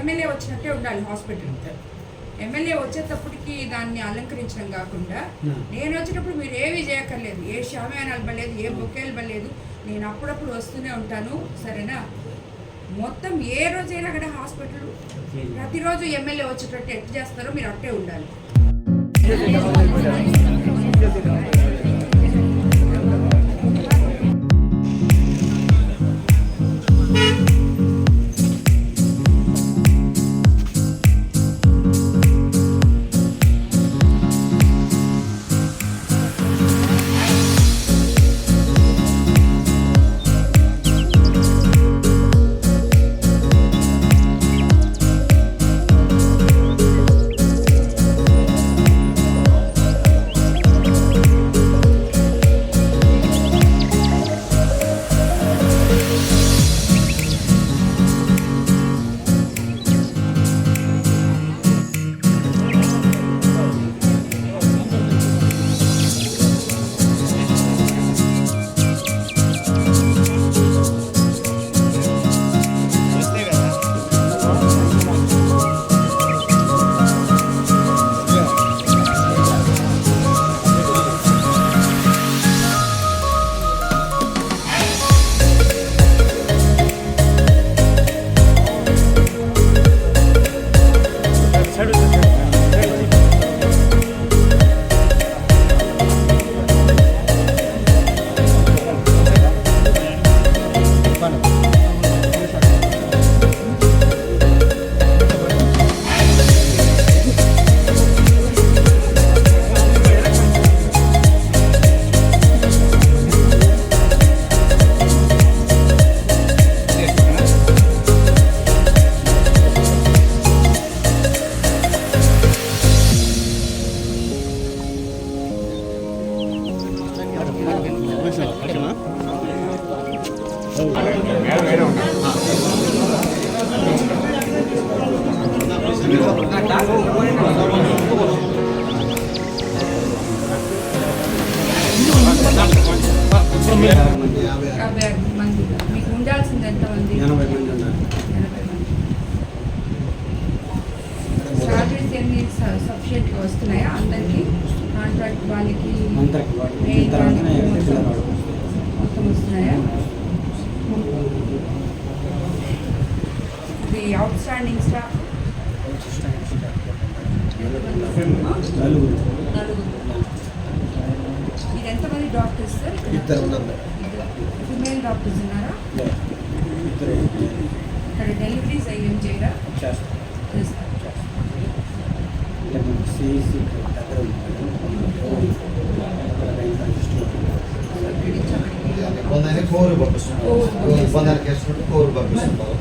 MLA వచ్చినట్టే ఉండాలి hospital. MLA వచ్చేటప్పటికి దాన్ని అలంకరించడం కాకుండా నేను వచ్చేటప్పుడు మీరు ఏవి చేయక్కర్లేదు, ఏ షామయానాలు పడలేదు, ఏ బొకేలు పడలేదు, నేను అప్పుడప్పుడు వస్తూనే ఉంటాను. సరేనా? మొత్తం ఏ రోజైనా కూడా హాస్పిటల్ ప్రతిరోజు ఎమ్మెల్యే వచ్చేటట్టు ఎట్లా చేస్తారో మీరు అట్టే ఉండాలి. మీకు ఉండాల్సింది ఎంతమంది? 80 మంది. సాలరీస్ ఎన్ని సఫిషియెంట్గా వస్తున్నాయా అందరికీ? కాంట్రాక్ట్ వాళ్ళకి మొత్తం వస్తున్నాయా? ఇది అవుట్ స్టాండింగ్ స్టాఫ్ ఇది ఎంతమంది డాక్టర్స్ సార్? ఫిమేల్ డాక్టర్స్ ఉన్నారా? ఇక్కడ డెలివరీస్ అయ్యి ఏం చేయరా? కోరు పంపిస్తున్నారు, కోరు పంపిస్తున్నారు.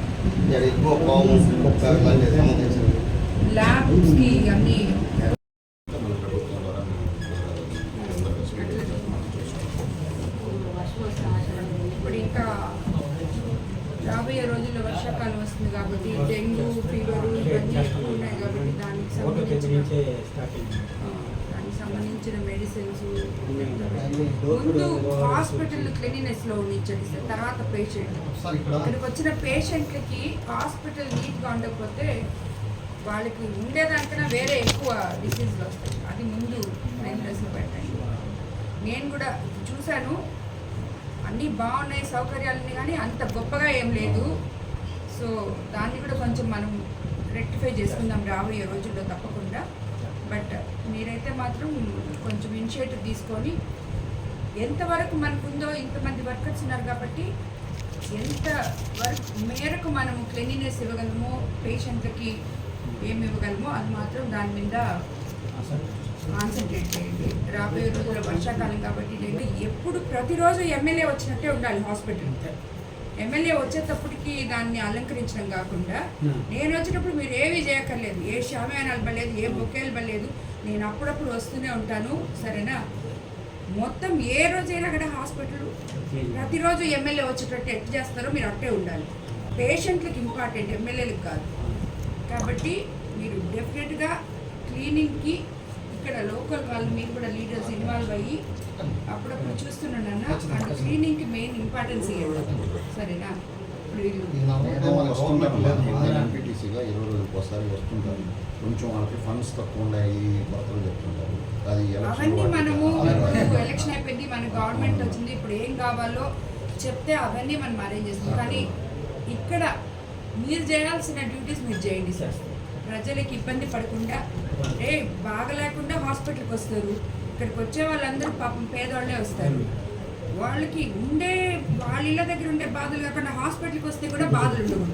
ఎక్కువ పాము కుక్క ఇలాంటి సంబంధించిన ల్యాబ్స్కి అన్నీ ఇప్పుడు ఇంకా రాబోయే రోజుల్లో వర్షాకాలం వస్తుంది కాబట్టి డెంగ్యూ ఫీవర్ ఇవన్నీ ఎక్కువ ఉన్నాయి కాబట్టి దానికి సంబంధించిన మెడిసిన్స్ ముందు హాస్పిటల్ క్లీనినెస్లో ఉండించండి సార్. తర్వాత పేషెంట్ ఇక్కడికి వచ్చిన పేషెంట్లకి హాస్పిటల్ నీట్గా ఉండకపోతే వాళ్ళకి ఉండేదానికన్నా వేరే ఎక్కువ డిసీజ్లు వస్తాయి. అది ముందు మెయింటెనెన్స్లో పెట్టండి. నేను కూడా చూశాను, అన్నీ బాగున్నాయి సౌకర్యాలన్నీ, కానీ అంత గొప్పగా ఏం లేదు. సో దాన్ని కూడా కొంచెం మనం రెక్టిఫై చేసుకుందాం రాబోయే రోజుల్లో తప్పకుండా. బట్ మీరైతే మాత్రం కొంచెం ఇనిషియేటివ్ తీసుకొని ఎంతవరకు మనకుందో, ఇంతమంది వర్కర్స్ ఉన్నారు కాబట్టి ఎంత వరకు మేరకు మనము క్లీనినెస్ ఇవ్వగలమో, పేషెంట్లకి ఏమి ఇవ్వగలమో అది మాత్రం దాని మీద కాన్సన్ట్రేట్ చేయండి. రాబోయే రోజుల్లో వర్షాకాలం కాబట్టి ఎప్పుడు ప్రతిరోజు ఎమ్మెల్యే వచ్చినట్టే ఉండాలి హాస్పిటల్. ఎమ్మెల్యే వచ్చేటప్పటికి దాన్ని అలంకరించడం కాకుండా నేను వచ్చేటప్పుడు మీరు ఏవి చేయక్కర్లేదు, ఏ షామయానాలు పడలేదు, ఏ బొకేలు పడలేదు, నేను అప్పుడప్పుడు వస్తూనే ఉంటాను. సరేనా? మొత్తం ఏ రోజైనా కూడా హాస్పిటల్ ప్రతిరోజు ఎమ్మెల్యే వచ్చేటట్టు ఎట్లా చేస్తారో మీరు అట్టే ఉండాలి. పేషెంట్లకు ఇంపార్టెంట్, ఎమ్మెల్యేలకు కాదు. కాబట్టి మీరు డెఫినెట్గా క్లీనింగ్కి ఇక్కడ లోకల్ వాళ్ళు మీరు కూడా లీడర్స్ ఇన్వాల్వ్ అయ్యి అప్పుడప్పుడు చూస్తున్నానన్నా అండ్ క్లీనింగ్కి మెయిన్ ఇంపార్టెన్స్ ఇవ్వండి. సరేనా? ఇప్పుడు వీళ్ళు ఎంపీటీసీగా 20 రోజులకు ఒకసారి వస్తుంటారు, కొంచెం వాళ్ళకి ఫండ్స్ తక్కువ ఉన్నాయి కొరతలు చెప్తుంటారు. అది అవన్నీ మనము ఇప్పుడు ఎలక్షన్ అయిపోయింది, మన గవర్నమెంట్ వచ్చింది, ఇప్పుడు ఏం కావాలో చెప్తే అవన్నీ మనం అరేంజ్ చేస్తాం. కానీ ఇక్కడ మీరు చేయాల్సిన డ్యూటీస్ మీరు చేయండి సార్. ప్రజలకి ఇబ్బంది పడకుండా బాగా లేకుండా హాస్పిటల్కి వస్తారు, ఇక్కడికి వచ్చే వాళ్ళందరూ పాపం పేదవాళ్ళే వస్తారు. వాళ్ళకి ఉండే వాళ్ళ ఇళ్ళ దగ్గర ఉండే బాధలు కాకుండా హాస్పిటల్కి వస్తే కూడా బాధలు ఉండవు.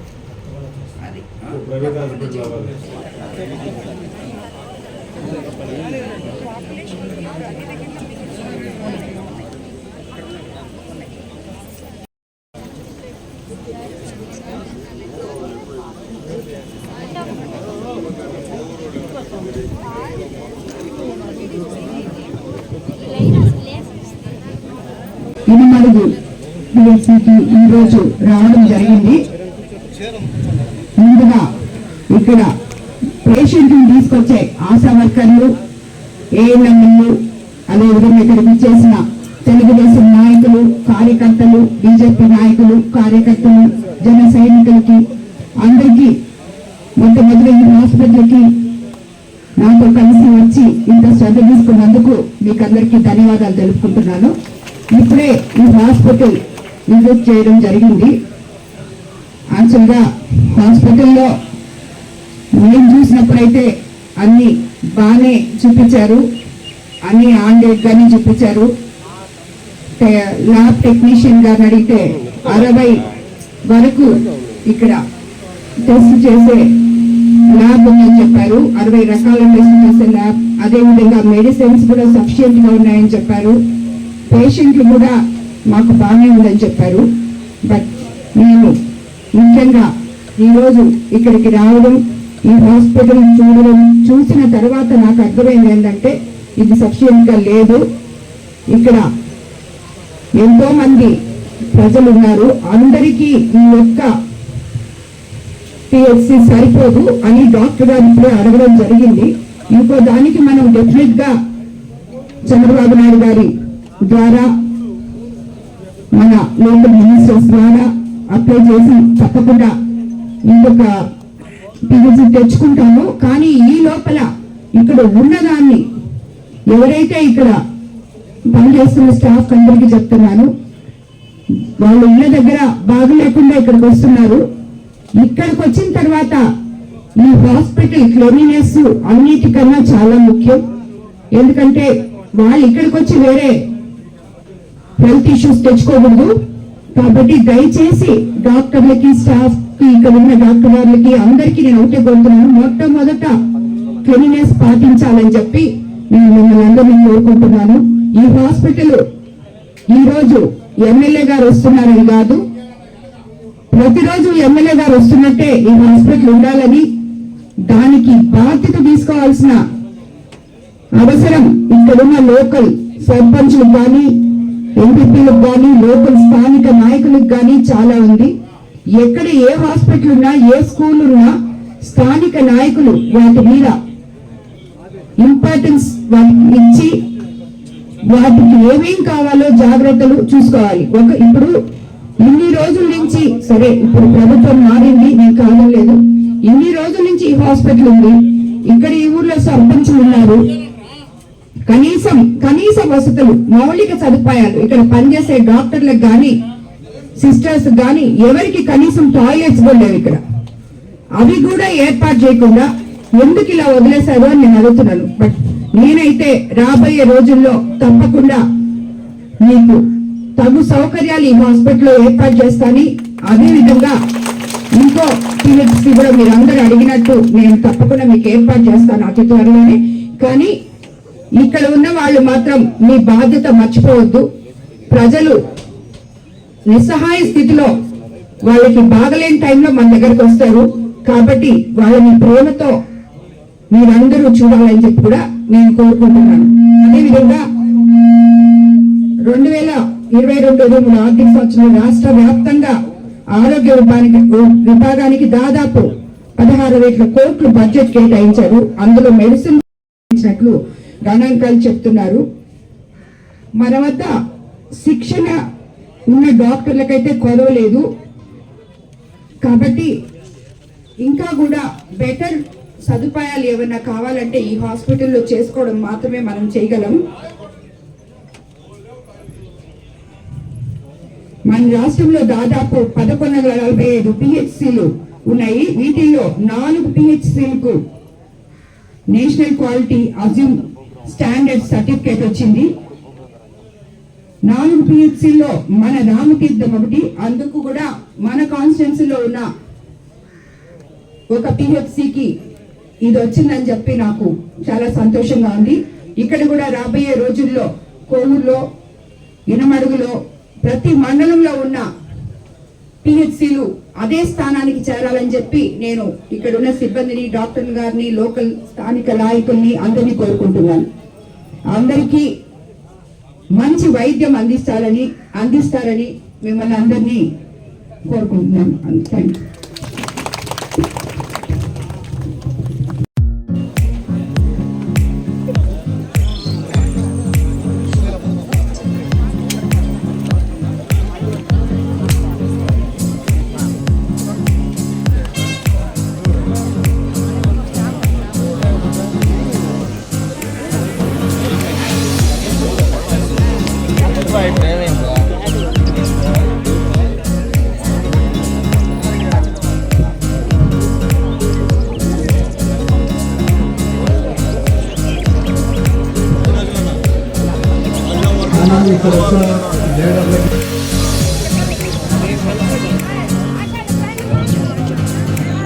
అది ఇది మనకు పిఎస్సికి ఈరోజు రావడం జరిగింది. ముందుగా ఇక్కడ పేషెంట్ని తీసుకొచ్చే ఆశా వర్కర్లు, ఏఎన్ఎంలు, అదేవిధంగా ఇక్కడికి ఇచ్చేసిన తెలుగుదేశం నాయకులు, కార్యకర్తలు, బీజేపీ నాయకులు, కార్యకర్తలు, జన సైనికులకి అందరికీ మొట్టమొదటి ఈ హాస్పిటల్కి నాతో కలిసి వచ్చి ఇంత శ్రద్ధ తీసుకున్నందుకు మీకు అందరికీ ధన్యవాదాలు తెలుపుకుంటున్నాను. ఇప్పుడే ఈ హాస్పిటల్ విజిట్ చేయడం జరిగింది. యాక్చువల్గా హాస్పిటల్లో నేను చూసినప్పుడైతే అన్ని బాగానే చూపించారు, అన్ని ఆన్ డేట్ గానే చూపించారు. ల్యాబ్ టెక్నీషియన్ గారిని అడిగితే 60 వరకు ఇక్కడ టెస్ట్ చేసే ల్యాబ్ ఉందని చెప్పారు. 60 రకాల టెస్ట్ చేసే ల్యాబ్, అదేవిధంగా మెడిసిన్స్ కూడా సఫిషియెంట్ గా ఉన్నాయని చెప్పారు. పేషెంట్లు కూడా మాకు బాగానే ఉందని చెప్పారు. బట్ నేను ముఖ్యంగా ఈరోజు ఇక్కడికి రావడం, ఈ హాస్పిటల్ చూడడం, చూసిన తర్వాత నాకు అర్థమైంది ఏంటంటే ఇది సఫిషియెంట్ గా లేదు. ఇక్కడ ఎంతో మంది ప్రజలు ఉన్నారు, అందరికీ ఈ యొక్క పిహెచ్సి సరిపోదు అని డాక్టర్ గారు ఇప్పుడే అడగడం జరిగింది. ఇంకో దానికి మనం డెఫినెట్ గా చంద్రబాబు నాయుడు గారి ద్వారా, మన లోకల్ మినిస్టర్స్ ద్వారా అప్లై చేసి తప్పకుండా ఇంకొక పిహెచ్సి తెచ్చుకుంటాము. కానీ ఈ లోపల ఇక్కడ ఉన్నదాన్ని ఎవరైతే ఇక్కడ పనిచేస్తున్న స్టాఫ్ అందరికీ చెప్తున్నాను, వాళ్ళ ఇళ్ళ దగ్గర బాగు లేకుండా ఇక్కడికి వస్తున్నారు. ఇక్కడికి వచ్చిన తర్వాత ఈ హాస్పిటల్ క్లీనినెస్ అన్నిటికన్నా చాలా ముఖ్యం. ఎందుకంటే వాళ్ళు ఇక్కడికి వచ్చి వేరే హెల్త్ ఇష్యూస్ తెచ్చుకోకూడదు. కాబట్టి దయచేసి డాక్టర్లకి, స్టాఫ్ కి, ఇక్కడ ఉన్న డాక్టర్ గారికి అందరికీ నేను ఒకటే కోరుతున్నాను, మొట్టమొదట క్లీనినెస్ పాటించాలని చెప్పి నేను మిమ్మల్ని అందరినీ కోరుకుంటున్నాను. ఈ హాస్పిటల్ ఈరోజు ఎమ్మెల్యే గారు వస్తున్నారని కాదు, ప్రతిరోజు ఎమ్మెల్యే గారు వస్తున్నట్టే ఈ హాస్పిటల్ ఉండాలని, దానికి బాధ్యత తీసుకోవాల్సిన అవసరం ఇక్కడున్న లోకల్ సర్పంచ్లకు కానీ, ఎంపీపీలకు కానీ, లోకల్ స్థానిక నాయకులకు కానీ చాలా ఉంది. ఎక్కడ ఏ హాస్పిటల్ ఉన్నా, ఏ స్కూల్ ఉన్నా స్థానిక నాయకులు వాటి మీద ఇంపార్టెన్స్ వాటికి ఇచ్చి వాటికి ఏమేం కావాలో జాగ్రత్తలు చూసుకోవాలి. ఇప్పుడు ఇన్ని రోజుల నుంచి, సరే ఇప్పుడు ప్రభుత్వం మారింది, నేను కాదలేదు, ఇన్ని రోజుల నుంచి ఈ హాస్పిటల్ ఉంది, ఇక్కడ ఈ ఊర్లో సర్పంచులు ఉన్నారు, కనీస వసతులు, మౌలిక సదుపాయాలు ఇక్కడ పనిచేసే డాక్టర్లకు కానీ, సిస్టర్స్ కానీ ఎవరికి కనీసం టాయిలెట్స్ కూడా లేవు ఇక్కడ. అవి కూడా ఏర్పాటు చేయకుండా ఎందుకు ఇలా వదిలేశారు అని నేను అడుగుతున్నాను. బట్ నేనైతే రాబోయే రోజుల్లో తప్పకుండా మీకు తగు సౌకర్యాలు ఈ హాస్పిటల్లో ఏర్పాటు చేస్తాను. అదేవిధంగా ఇంకో పిహెచ్సి కూడా మీరు అందరూ అడిగినట్టు నేను తప్పకుండా మీకు ఏర్పాటు చేస్తాను అతి త్వరలోనే. కానీ ఇక్కడ ఉన్న వాళ్ళు మాత్రం మీ బాధ్యత మర్చిపోవద్దు. ప్రజలు నిస్సహాయ స్థితిలో వాళ్ళకి బాగలేని టైంలో మన దగ్గరకు వస్తారు. కాబట్టి వాళ్ళని ప్రేమతో మీరందరూ చూడాలని చెప్పి కూడా నేను కోరుకుంటున్నాను. అదేవిధంగా 2022 ఆర్థిక సంవత్సరం రాష్ట్ర వ్యాప్తంగా ఆరోగ్య విభాగానికి దాదాపు 16,000 కోట్లు బడ్జెట్ కేటాయించారు. అందులో మెడిసిన్ ఇచ్చినట్లు గణాంకాలు చెప్తున్నారు. మన వద్ద శిక్షణ ఉన్న డాక్టర్లకైతే కొదవలేదు. కాబట్టి ఇంకా కూడా బెటర్ సదుపాయాలు ఏమైనా కావాలంటే ఈ హాస్పిటల్లో చేసుకోవడం మాత్రమే మనం చేయగలం. మన రాష్ట్రంలో దాదాపు 1145 పిహెచ్సిలు ఉన్నాయి. వీటిల్లో 4 పిహెచ్సిలకు national quality assume standard certificate వచ్చింది. 4 పిహెచ్సిల్లో మన రామతీర్థం ఒకటి. అందుకు కూడా మన కాన్స్టిట్యున్సీలో ఉన్న ఒక పిహెచ్సికి ఇది వచ్చిందని చెప్పి నాకు చాలా సంతోషంగా ఉంది. ఇక్కడ కూడా రాబోయే రోజుల్లో కోవూరులో, ఇనమడుగులో, ప్రతి మండలంలో ఉన్న పిహెచ్సిలు అదే స్థానానికి చేరాలని చెప్పి నేను ఇక్కడ ఉన్న సిబ్బందిని, డాక్టర్ గారిని, లోకల్ స్థానిక నాయకుల్ని అందరినీ కోరుకుంటున్నాను. అందరికీ మంచి వైద్యం అందిస్తారని మిమ్మల్ని అందరినీ కోరుకుంటున్నాను. Thank you.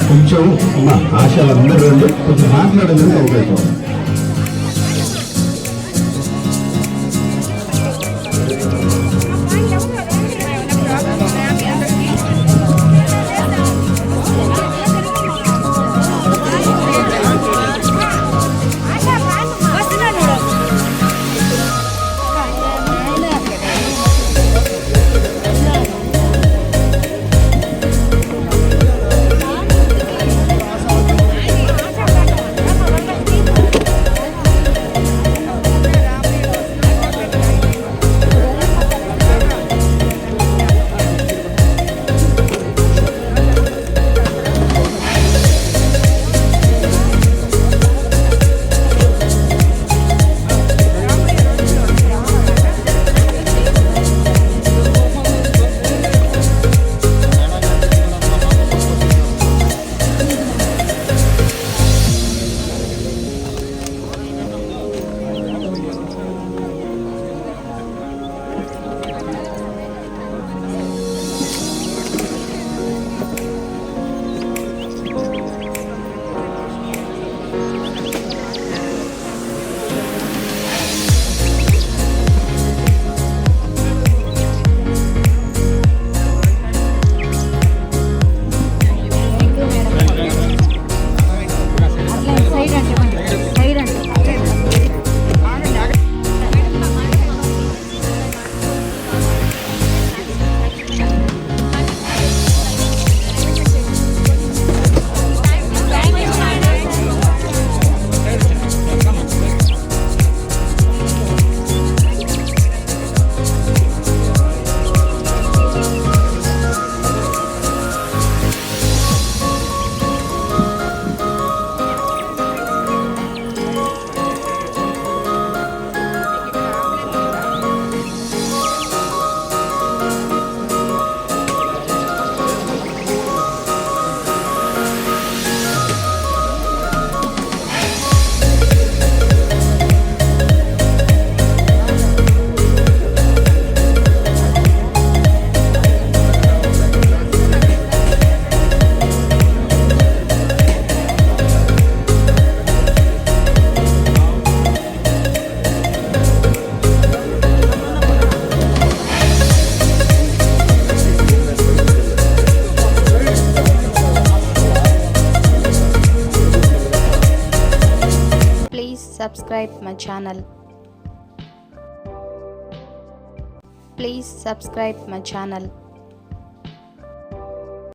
కొంచెం మా ఆశలందరూ కొంచెం మాట్లాడదని అవకాశం. subscribe my channel. Please subscribe my channel.